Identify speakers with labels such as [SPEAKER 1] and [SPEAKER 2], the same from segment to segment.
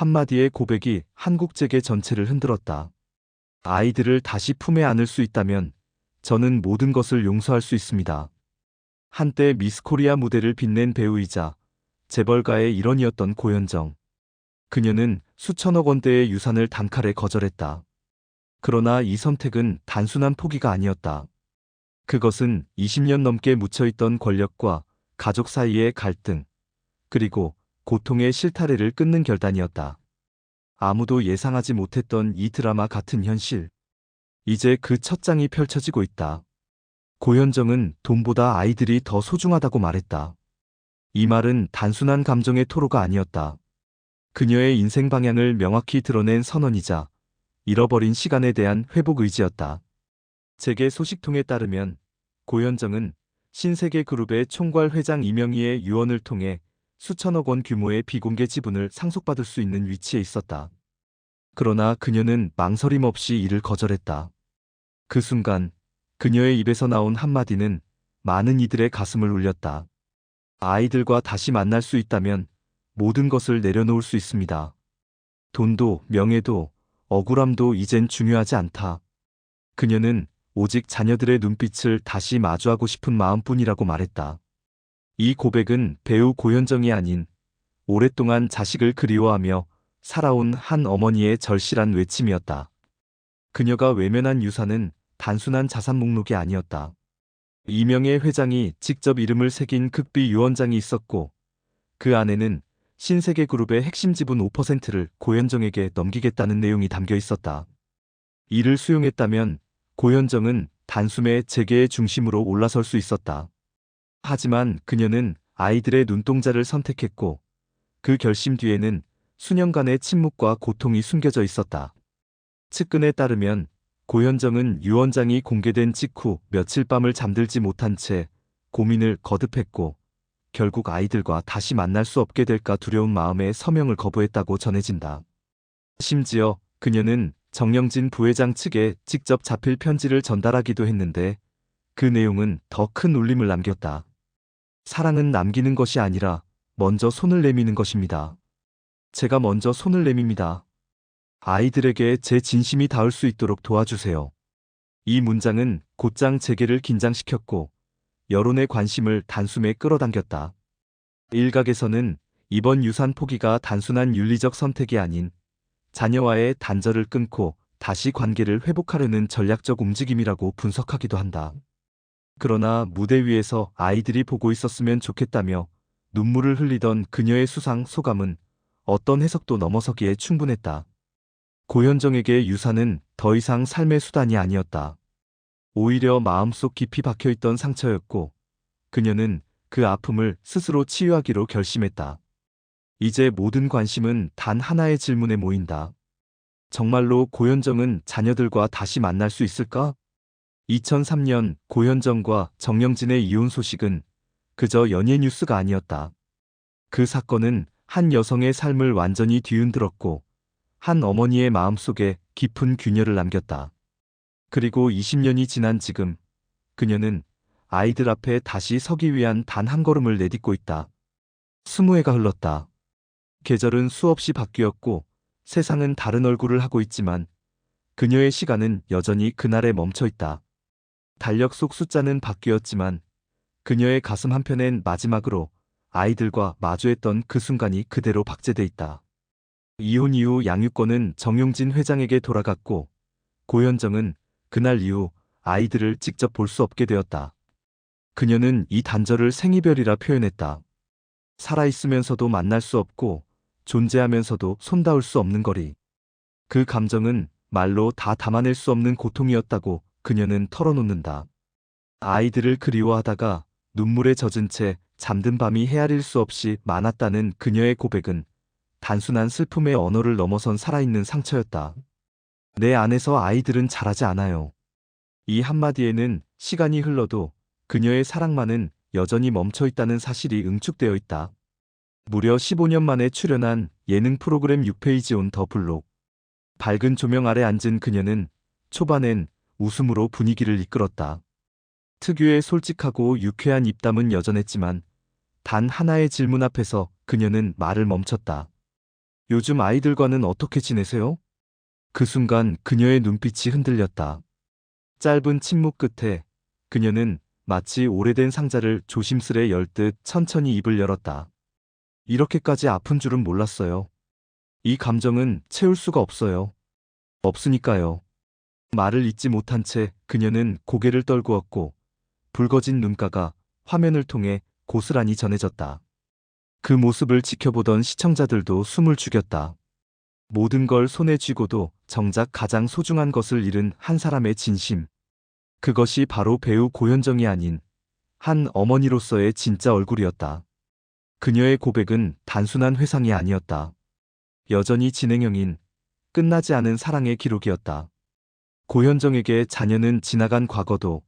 [SPEAKER 1] 한마디의 고백이 한국재계 전체를 흔들었다. 아이들을 다시 품에 안을 수 있다면 저는 모든 것을 용서할 수 있습니다. 한때 미스코리아 무대를 빛낸 배우이자 재벌가의 일원이었던 고현정. 그녀는 수천억 원대의 유산을 단칼에 거절했다. 그러나 이 선택은 단순한 포기가 아니었다. 그것은 20년 넘게 묻혀있던 권력과 가족 사이의 갈등, 그리고 고통의 실타래를 끊는 결단이었다. 아무도 예상하지 못했던 이 드라마 같은 현실. 이제 그 첫 장이 펼쳐지고 있다. 고현정은 돈보다 아이들이 더 소중하다고 말했다. 이 말은 단순한 감정의 토로가 아니었다. 그녀의 인생 방향을 명확히 드러낸 선언이자 잃어버린 시간에 대한 회복 의지였다. 재계 소식통에 따르면 고현정은 신세계그룹의 총괄 회장 이명희의 유언을 통해 수천억 원 규모의 비공개 지분을 상속받을 수 있는 위치에 있었다. 그러나 그녀는 망설임 없이 이를 거절했다. 그 순간 그녀의 입에서 나온 한마디는 많은 이들의 가슴을 울렸다. 아이들과 다시 만날 수 있다면 모든 것을 내려놓을 수 있습니다. 돈도 명예도 억울함도 이젠 중요하지 않다. 그녀는 오직 자녀들의 눈빛을 다시 마주하고 싶은 마음뿐이라고 말했다. 이 고백은 배우 고현정이 아닌 오랫동안 자식을 그리워하며 살아온 한 어머니의 절실한 외침이었다. 그녀가 외면한 유산은 단순한 자산 목록이 아니었다. 이명의 회장이 직접 이름을 새긴 극비 유언장이 있었고 그 안에는 신세계그룹의 핵심 지분 5%를 고현정에게 넘기겠다는 내용이 담겨 있었다. 이를 수용했다면 고현정은 단숨에 재계의 중심으로 올라설 수 있었다. 하지만 그녀는 아이들의 눈동자를 선택했고 그 결심 뒤에는 수년간의 침묵과 고통이 숨겨져 있었다. 측근에 따르면 고현정은 유언장이 공개된 직후 며칠 밤을 잠들지 못한 채 고민을 거듭했고 결국 아이들과 다시 만날 수 없게 될까 두려운 마음에 서명을 거부했다고 전해진다. 심지어 그녀는 정영진 부회장 측에 직접 자필 편지를 전달하기도 했는데 그 내용은 더 큰 울림을 남겼다. 사랑은 남기는 것이 아니라 먼저 손을 내미는 것입니다. 제가 먼저 손을 내밉니다. 아이들에게 제 진심이 닿을 수 있도록 도와주세요. 이 문장은 곧장 재계를 긴장시켰고 여론의 관심을 단숨에 끌어당겼다. 일각에서는 이번 유산 포기가 단순한 윤리적 선택이 아닌 자녀와의 단절을 끊고 다시 관계를 회복하려는 전략적 움직임이라고 분석하기도 한다. 그러나 무대 위에서 아이들이 보고 있었으면 좋겠다며 눈물을 흘리던 그녀의 수상 소감은 어떤 해석도 넘어서기에 충분했다. 고현정에게 유산은 더 이상 삶의 수단이 아니었다. 오히려 마음속 깊이 박혀있던 상처였고 그녀는 그 아픔을 스스로 치유하기로 결심했다. 이제 모든 관심은 단 하나의 질문에 모인다. 정말로 고현정은 자녀들과 다시 만날 수 있을까? 2003년 고현정과 정영진의 이혼 소식은 그저 연예 뉴스가 아니었다. 그 사건은 한 여성의 삶을 완전히 뒤흔들었고 한 어머니의 마음속에 깊은 균열을 남겼다. 그리고 20년이 지난 지금 그녀는 아이들 앞에 다시 서기 위한 단 한 걸음을 내딛고 있다. 20해가 흘렀다. 계절은 수없이 바뀌었고 세상은 다른 얼굴을 하고 있지만 그녀의 시간은 여전히 그날에 멈춰 있다. 달력 속 숫자는 바뀌었지만 그녀의 가슴 한편엔 마지막으로 아이들과 마주했던 그 순간이 그대로 박제돼 있다. 이혼 이후 양육권은 정용진 회장에게 돌아갔고 고현정은 그날 이후 아이들을 직접 볼 수 없게 되었다. 그녀는 이 단절을 생이별이라 표현했다. 살아있으면서도 만날 수 없고 존재하면서도 손닿을 수 없는 거리. 그 감정은 말로 다 담아낼 수 없는 고통이었다고 그녀는 털어놓는다. 아이들을 그리워하다가 눈물에 젖은 채 잠든 밤이 헤아릴 수 없이 많았다는 그녀의 고백은 단순한 슬픔의 언어를 넘어선 살아있는 상처였다. 내 안에서 아이들은 자라지 않아요. 이 한마디에는 시간이 흘러도 그녀의 사랑만은 여전히 멈춰있다는 사실이 응축되어 있다. 무려 15년 만에 출연한 예능 프로그램 6페이지 온 더 블록. 밝은 조명 아래 앉은 그녀는 초반엔 웃음으로 분위기를 이끌었다. 특유의 솔직하고 유쾌한 입담은 여전했지만 단 하나의 질문 앞에서 그녀는 말을 멈췄다. 요즘 아이들과는 어떻게 지내세요? 그 순간 그녀의 눈빛이 흔들렸다. 짧은 침묵 끝에 그녀는 마치 오래된 상자를 조심스레 열 듯 천천히 입을 열었다. 이렇게까지 아픈 줄은 몰랐어요. 이 감정은 채울 수가 없어요. 없으니까요. 말을 잇지 못한 채 그녀는 고개를 떨구었고 붉어진 눈가가 화면을 통해 고스란히 전해졌다. 그 모습을 지켜보던 시청자들도 숨을 죽였다. 모든 걸 손에 쥐고도 정작 가장 소중한 것을 잃은 한 사람의 진심. 그것이 바로 배우 고현정이 아닌 한 어머니로서의 진짜 얼굴이었다. 그녀의 고백은 단순한 회상이 아니었다. 여전히 진행형인 끝나지 않은 사랑의 기록이었다. 고현정에게 자녀는 지나간 과거도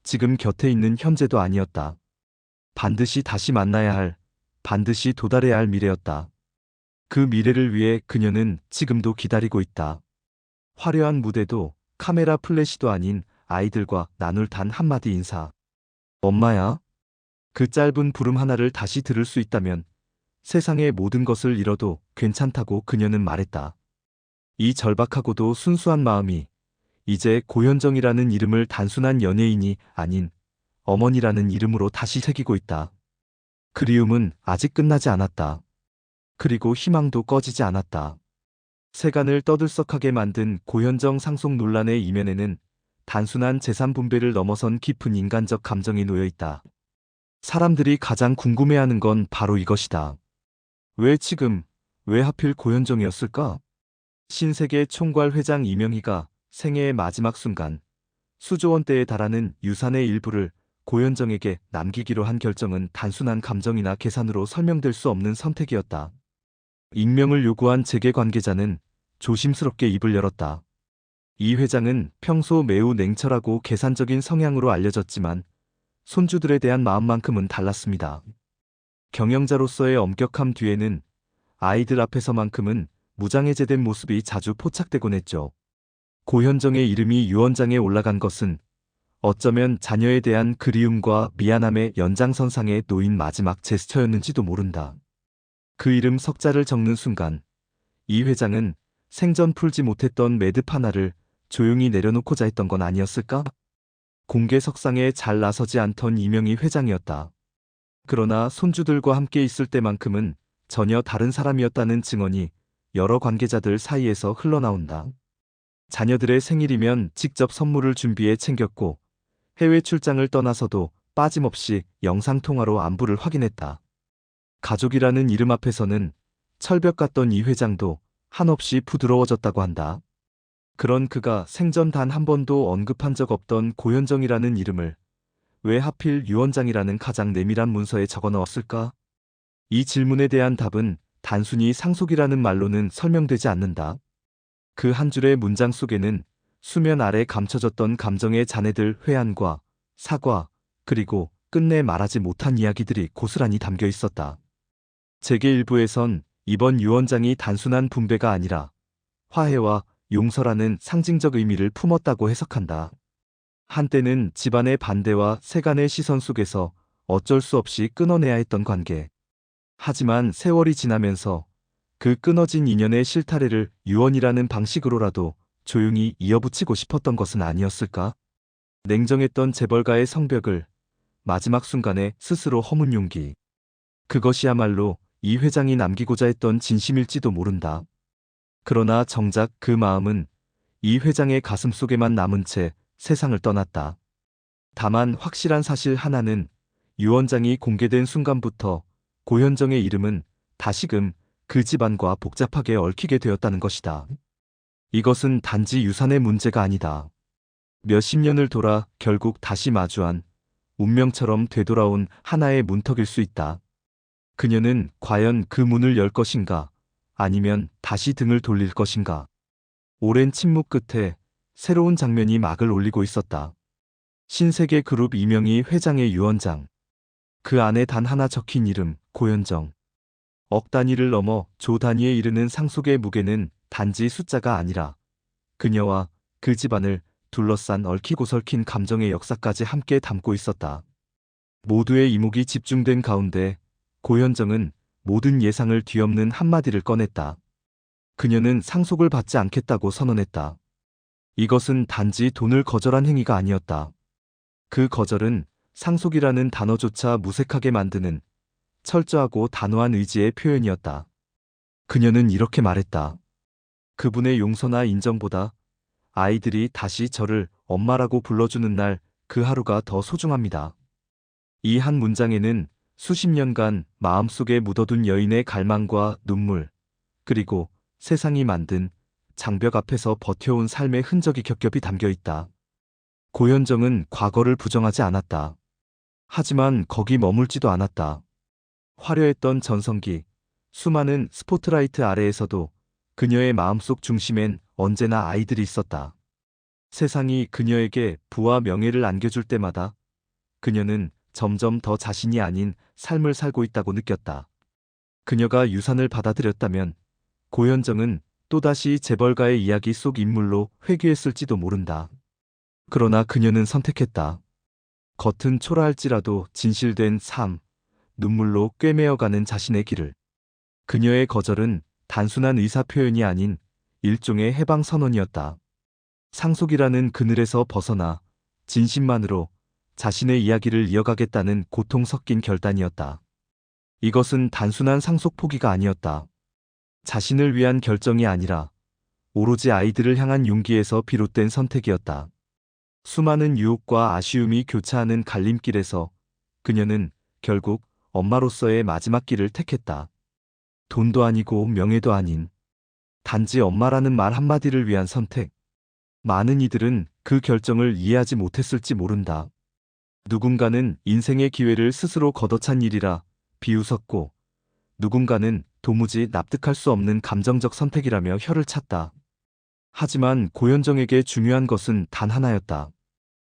[SPEAKER 1] 지금 곁에 있는 현재도 아니었다. 반드시 다시 만나야 할, 반드시 도달해야 할 미래였다. 그 미래를 위해 그녀는 지금도 기다리고 있다. 화려한 무대도 카메라 플래시도 아닌 아이들과 나눌 단 한마디 인사. 엄마야. 그 짧은 부름 하나를 다시 들을 수 있다면 세상의 모든 것을 잃어도 괜찮다고 그녀는 말했다. 이 절박하고도 순수한 마음이 이제 고현정이라는 이름을 단순한 연예인이 아닌 어머니라는 이름으로 다시 새기고 있다. 그리움은 아직 끝나지 않았다. 그리고 희망도 꺼지지 않았다. 세간을 떠들썩하게 만든 고현정 상속 논란의 이면에는 단순한 재산 분배를 넘어선 깊은 인간적 감정이 놓여 있다. 사람들이 가장 궁금해하는 건 바로 이것이다. 왜 지금, 왜 하필 고현정이었을까? 신세계 총괄 회장 이명희가 생애의 마지막 순간 수조 원대에 달하는 유산의 일부를 고현정에게 남기기로 한 결정은 단순한 감정이나 계산으로 설명될 수 없는 선택이었다. 익명을 요구한 재계 관계자는 조심스럽게 입을 열었다. 이 회장은 평소 매우 냉철하고 계산적인 성향으로 알려졌지만 손주들에 대한 마음만큼은 달랐습니다. 경영자로서의 엄격함 뒤에는 아이들 앞에서만큼은 무장해제된 모습이 자주 포착되곤 했죠. 고현정의 이름이 유언장에 올라간 것은 어쩌면 자녀에 대한 그리움과 미안함의 연장선상에 놓인 마지막 제스처였는지도 모른다. 그 이름 석자를 적는 순간 이 회장은 생전 풀지 못했던 매듭 하나를 조용히 내려놓고자 했던 건 아니었을까? 공개석상에 잘 나서지 않던 이명희 회장이었다. 그러나 손주들과 함께 있을 때만큼은 전혀 다른 사람이었다는 증언이 여러 관계자들 사이에서 흘러나온다. 자녀들의 생일이면 직접 선물을 준비해 챙겼고 해외 출장을 떠나서도 빠짐없이 영상통화로 안부를 확인했다. 가족이라는 이름 앞에서는 철벽 같던 이 회장도 한없이 부드러워졌다고 한다. 그런 그가 생전 단 한 번도 언급한 적 없던 고현정이라는 이름을 왜 하필 유언장이라는 가장 내밀한 문서에 적어 넣었을까? 이 질문에 대한 답은 단순히 상속이라는 말로는 설명되지 않는다. 그 한 줄의 문장 속에는 수면 아래 감춰졌던 감정의 잔해들 회한과 사과, 그리고 끝내 말하지 못한 이야기들이 고스란히 담겨 있었다. 재계 일부에선 이번 유언장이 단순한 분배가 아니라 화해와 용서라는 상징적 의미를 품었다고 해석한다. 한때는 집안의 반대와 세간의 시선 속에서 어쩔 수 없이 끊어내야 했던 관계. 하지만 세월이 지나면서 그 끊어진 인연의 실타래를 유언이라는 방식으로라도 조용히 이어붙이고 싶었던 것은 아니었을까? 냉정했던 재벌가의 성벽을 마지막 순간에 스스로 허문 용기. 그것이야말로 이 회장이 남기고자 했던 진심일지도 모른다. 그러나 정작 그 마음은 이 회장의 가슴 속에만 남은 채 세상을 떠났다. 다만 확실한 사실 하나는 유언장이 공개된 순간부터 고현정의 이름은 다시금 그 집안과 복잡하게 얽히게 되었다는 것이다. 이것은 단지 유산의 문제가 아니다. 몇십 년을 돌아 결국 다시 마주한 운명처럼 되돌아온 하나의 문턱일 수 있다. 그녀는 과연 그 문을 열 것인가? 아니면 다시 등을 돌릴 것인가? 오랜 침묵 끝에 새로운 장면이 막을 올리고 있었다. 신세계 그룹 이명희 회장의 유언장. 그 안에 단 하나 적힌 이름, 고현정. 억 단위를 넘어 조 단위에 이르는 상속의 무게는 단지 숫자가 아니라 그녀와 그 집안을 둘러싼 얽히고 설킨 감정의 역사까지 함께 담고 있었다. 모두의 이목이 집중된 가운데 고현정은 모든 예상을 뒤엎는 한마디를 꺼냈다. 그녀는 상속을 받지 않겠다고 선언했다. 이것은 단지 돈을 거절한 행위가 아니었다. 그 거절은 상속이라는 단어조차 무색하게 만드는 철저하고 단호한 의지의 표현이었다. 그녀는 이렇게 말했다. 그분의 용서나 인정보다 아이들이 다시 저를 엄마라고 불러주는 날 그 하루가 더 소중합니다. 이 한 문장에는 수십 년간 마음속에 묻어둔 여인의 갈망과 눈물, 그리고 세상이 만든 장벽 앞에서 버텨온 삶의 흔적이 겹겹이 담겨 있다. 고현정은 과거를 부정하지 않았다. 하지만 거기 머물지도 않았다. 화려했던 전성기, 수많은 스포트라이트 아래에서도 그녀의 마음속 중심엔 언제나 아이들이 있었다. 세상이 그녀에게 부와 명예를 안겨줄 때마다 그녀는 점점 더 자신이 아닌 삶을 살고 있다고 느꼈다. 그녀가 유산을 받아들였다면 고현정은 또다시 재벌가의 이야기 속 인물로 회귀했을지도 모른다. 그러나 그녀는 선택했다. 겉은 초라할지라도 진실된 삶, 눈물로 꿰매어가는 자신의 길을. 그녀의 거절은 단순한 의사표현이 아닌 일종의 해방선언이었다. 상속이라는 그늘에서 벗어나 진심만으로 자신의 이야기를 이어가겠다는 고통 섞인 결단이었다. 이것은 단순한 상속 포기가 아니었다. 자신을 위한 결정이 아니라 오로지 아이들을 향한 용기에서 비롯된 선택이었다. 수많은 유혹과 아쉬움이 교차하는 갈림길에서 그녀는 결국 엄마로서의 마지막 길을 택했다. 돈도 아니고 명예도 아닌 단지 엄마라는 말 한마디를 위한 선택. 많은 이들은 그 결정을 이해하지 못했을지 모른다. 누군가는 인생의 기회를 스스로 걷어찬 일이라 비웃었고, 누군가는 도무지 납득할 수 없는 감정적 선택이라며 혀를 찼다. 하지만 고현정에게 중요한 것은 단 하나였다.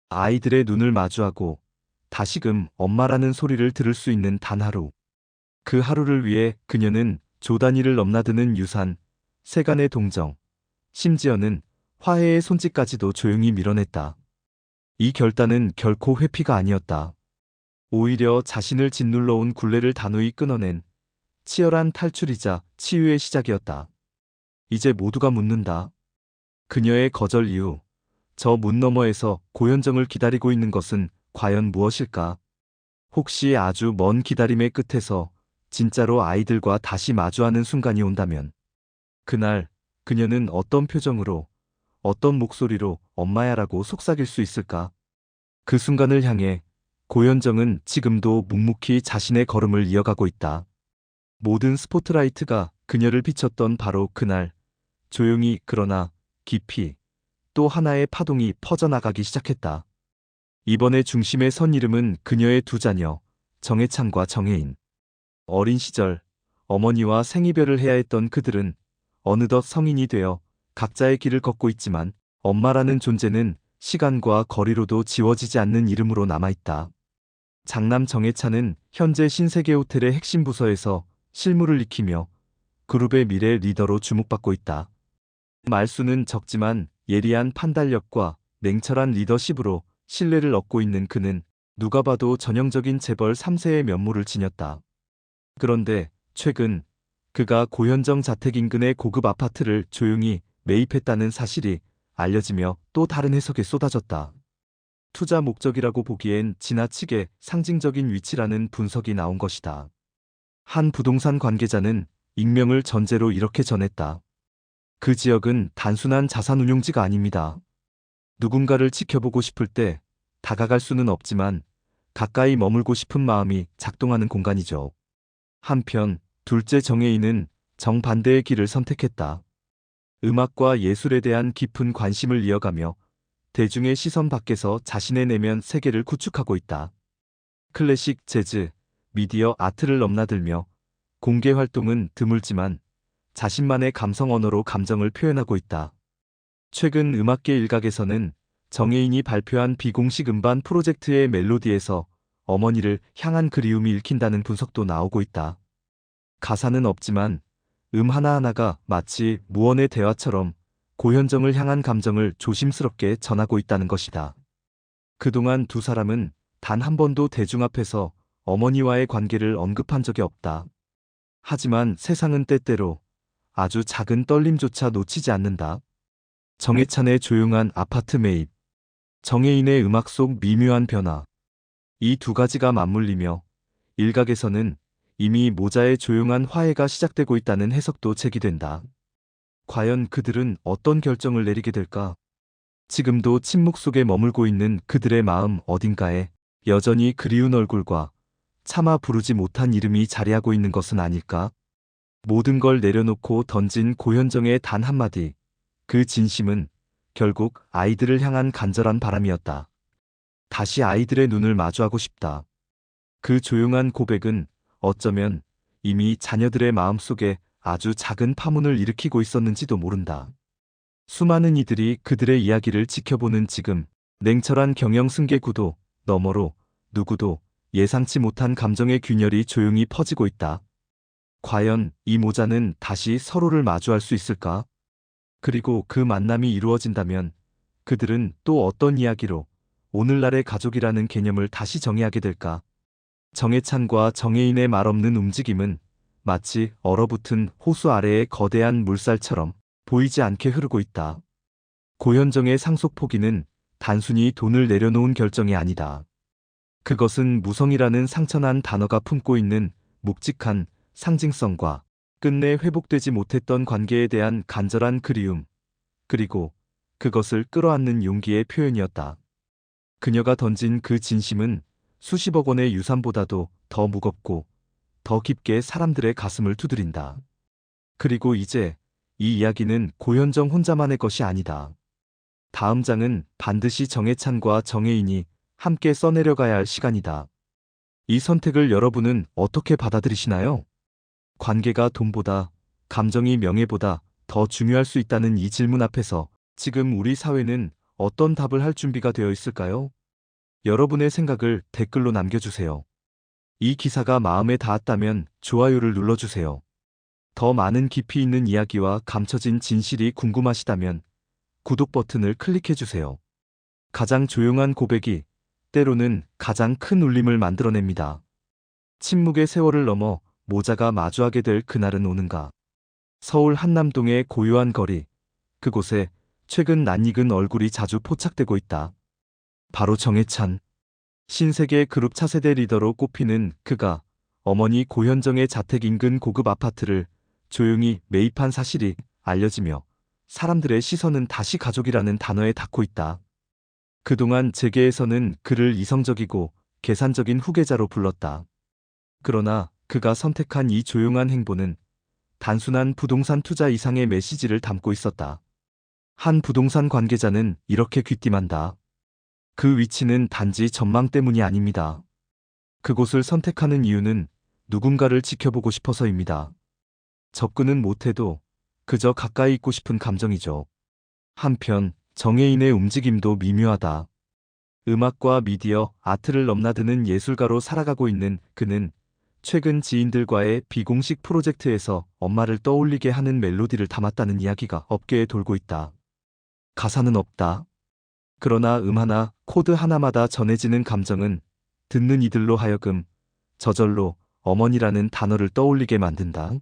[SPEAKER 1] 아이들의 눈을 마주하고 다시금 엄마라는 소리를 들을 수 있는 단 하루. 그 하루를 위해 그녀는 조 단위를 넘나드는 유산, 세간의 동정, 심지어는 화해의 손짓까지도 조용히 밀어냈다. 이 결단은 결코 회피가 아니었다. 오히려 자신을 짓눌러온 굴레를 단호히 끊어낸 치열한 탈출이자 치유의 시작이었다. 이제 모두가 묻는다. 그녀의 거절 이후 저 문 너머에서 고현정을 기다리고 있는 것은 과연 무엇일까? 혹시 아주 먼 기다림의 끝에서 진짜로 아이들과 다시 마주하는 순간이 온다면 그날 그녀는 어떤 표정으로 어떤 목소리로 엄마야라고 속삭일 수 있을까? 그 순간을 향해 고현정은 지금도 묵묵히 자신의 걸음을 이어가고 있다. 모든 스포트라이트가 그녀를 비췄던 바로 그날, 조용히 그러나 깊이 또 하나의 파동이 퍼져나가기 시작했다. 이번에 중심에 선 이름은 그녀의 두 자녀, 정혜찬과 정혜인. 어린 시절 어머니와 생이별을 해야 했던 그들은 어느덧 성인이 되어 각자의 길을 걷고 있지만 엄마라는 존재는 시간과 거리로도 지워지지 않는 이름으로 남아있다. 장남 정혜찬은 현재 신세계호텔의 핵심 부서에서 실무를 익히며 그룹의 미래 리더로 주목받고 있다. 말수는 적지만 예리한 판단력과 냉철한 리더십으로 신뢰를 얻고 있는 그는 누가 봐도 전형적인 재벌 3세의 면모를 지녔다. 그런데 최근 그가 고현정 자택 인근의 고급 아파트를 조용히 매입했다는 사실이 알려지며 또 다른 해석에 쏟아졌다. 투자 목적이라고 보기엔 지나치게 상징적인 위치라는 분석이 나온 것이다. 한 부동산 관계자는 익명을 전제로 이렇게 전했다. 그 지역은 단순한 자산운용지가 아닙니다. 누군가를 지켜보고 싶을 때 다가갈 수는 없지만 가까이 머물고 싶은 마음이 작동하는 공간이죠. 한편 둘째 정혜인은 정반대의 길을 선택했다. 음악과 예술에 대한 깊은 관심을 이어가며 대중의 시선 밖에서 자신의 내면 세계를 구축하고 있다. 클래식, 재즈, 미디어 아트를 넘나들며 공개 활동은 드물지만 자신만의 감성 언어로 감정을 표현하고 있다. 최근 음악계 일각에서는 정혜인이 발표한 비공식 음반 프로젝트의 멜로디에서 어머니를 향한 그리움이 읽힌다는 분석도 나오고 있다. 가사는 없지만 하나하나가 마치 무언의 대화처럼 고현정을 향한 감정을 조심스럽게 전하고 있다는 것이다. 그동안 두 사람은 단 한 번도 대중 앞에서 어머니와의 관계를 언급한 적이 없다. 하지만 세상은 때때로 아주 작은 떨림조차 놓치지 않는다. 정해찬의 조용한 아파트 매입, 정혜인의 음악 속 미묘한 변화. 이 두 가지가 맞물리며 일각에서는 이미 모자의 조용한 화해가 시작되고 있다는 해석도 제기된다. 과연 그들은 어떤 결정을 내리게 될까? 지금도 침묵 속에 머물고 있는 그들의 마음 어딘가에 여전히 그리운 얼굴과 차마 부르지 못한 이름이 자리하고 있는 것은 아닐까? 모든 걸 내려놓고 던진 고현정의 단 한마디. 그 진심은 결국 아이들을 향한 간절한 바람이었다. 다시 아이들의 눈을 마주하고 싶다. 그 조용한 고백은 어쩌면 이미 자녀들의 마음속에 아주 작은 파문을 일으키고 있었는지도 모른다. 수많은 이들이 그들의 이야기를 지켜보는 지금, 냉철한 경영승계 구도 너머로 누구도 예상치 못한 감정의 균열이 조용히 퍼지고 있다. 과연 이 모자는 다시 서로를 마주할 수 있을까? 그리고 그 만남이 이루어진다면 그들은 또 어떤 이야기로 오늘날의 가족이라는 개념을 다시 정의하게 될까? 정해찬과 정혜인의 말없는 움직임은 마치 얼어붙은 호수 아래의 거대한 물살처럼 보이지 않게 흐르고 있다. 고현정의 상속 포기는 단순히 돈을 내려놓은 결정이 아니다. 그것은 무성이라는 상처난 단어가 품고 있는 묵직한 상징성과 끝내 회복되지 못했던 관계에 대한 간절한 그리움, 그리고 그것을 끌어안는 용기의 표현이었다. 그녀가 던진 그 진심은 수십억 원의 유산보다도 더 무겁고 더 깊게 사람들의 가슴을 두드린다. 그리고 이제 이 이야기는 고현정 혼자만의 것이 아니다. 다음 장은 반드시 정해찬과 정혜인이 함께 써내려가야 할 시간이다. 이 선택을 여러분은 어떻게 받아들이시나요? 관계가 돈보다, 감정이 명예보다 더 중요할 수 있다는 이 질문 앞에서 지금 우리 사회는 어떤 답을 할 준비가 되어 있을까요? 여러분의 생각을 댓글로 남겨주세요. 이 기사가 마음에 닿았다면 좋아요를 눌러주세요. 더 많은 깊이 있는 이야기와 감춰진 진실이 궁금하시다면 구독 버튼을 클릭해주세요. 가장 조용한 고백이 때로는 가장 큰 울림을 만들어냅니다. 침묵의 세월을 넘어 모자가 마주하게 될 그날은 오는가? 서울 한남동의 고요한 거리, 그곳에 최근 낯익은 얼굴이 자주 포착되고 있다. 바로 정해찬. 신세계 그룹 차세대 리더로 꼽히는 그가 어머니 고현정의 자택 인근 고급 아파트를 조용히 매입한 사실이 알려지며 사람들의 시선은 다시 가족이라는 단어에 닿고 있다. 그동안 재계에서는 그를 이성적이고 계산적인 후계자로 불렀다. 그러나 그가 선택한 이 조용한 행보는 단순한 부동산 투자 이상의 메시지를 담고 있었다. 한 부동산 관계자는 이렇게 귀띔한다. 그 위치는 단지 전망 때문이 아닙니다. 그곳을 선택하는 이유는 누군가를 지켜보고 싶어서입니다. 접근은 못해도 그저 가까이 있고 싶은 감정이죠. 한편 정혜인의 움직임도 미묘하다. 음악과 미디어, 아트를 넘나드는 예술가로 살아가고 있는 그는 최근 지인들과의 비공식 프로젝트에서 엄마를 떠올리게 하는 멜로디를 담았다는 이야기가 업계에 돌고 있다. 가사는 없다. 그러나 하나, 코드 하나마다 전해지는 감정은 듣는 이들로 하여금 저절로 어머니라는 단어를 떠올리게 만든다.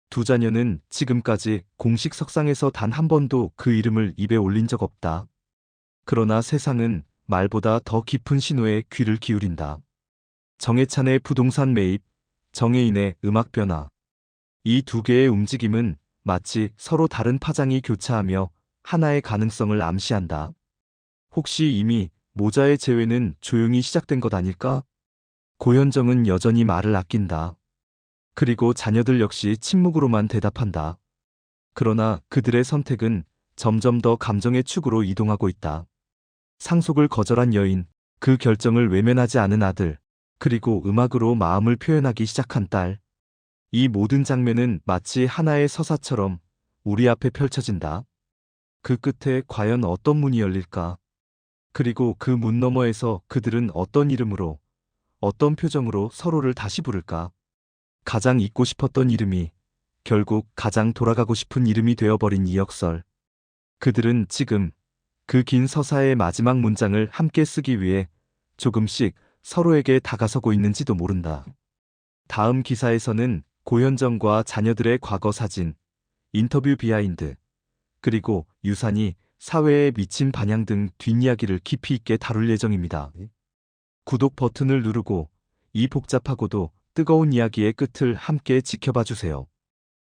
[SPEAKER 1] 두 자녀는 지금까지 공식 석상에서 단 한 번도 그 이름을 입에 올린 적 없다. 그러나 세상은 말보다 더 깊은 신호에 귀를 기울인다. 정해찬의 부동산 매입, 정혜인의 음악 변화. 이 두 개의 움직임은 마치 서로 다른 파장이 교차하며 하나의 가능성을 암시한다. 혹시 이미 모자의 재회는 조용히 시작된 것 아닐까? 고현정은 여전히 말을 아낀다. 그리고 자녀들 역시 침묵으로만 대답한다. 그러나 그들의 선택은 점점 더 감정의 축으로 이동하고 있다. 상속을 거절한 여인, 그 결정을 외면하지 않은 아들, 그리고 음악으로 마음을 표현하기 시작한 딸. 이 모든 장면은 마치 하나의 서사처럼 우리 앞에 펼쳐진다. 그 끝에 과연 어떤 문이 열릴까? 그리고 그 문 너머에서 그들은 어떤 이름으로, 어떤 표정으로 서로를 다시 부를까? 가장 잊고 싶었던 이름이 결국 가장 돌아가고 싶은 이름이 되어버린 이 역설. 그들은 지금 그 긴 서사의 마지막 문장을 함께 쓰기 위해 조금씩 서로에게 다가서고 있는지도 모른다. 다음 기사에서는 고현정과 자녀들의 과거 사진, 인터뷰 비하인드, 그리고 유산이 사회에 미친 반향 등 뒷이야기를 깊이 있게 다룰 예정입니다. 구독 버튼을 누르고 이 복잡하고도 뜨거운 이야기의 끝을 함께 지켜봐 주세요.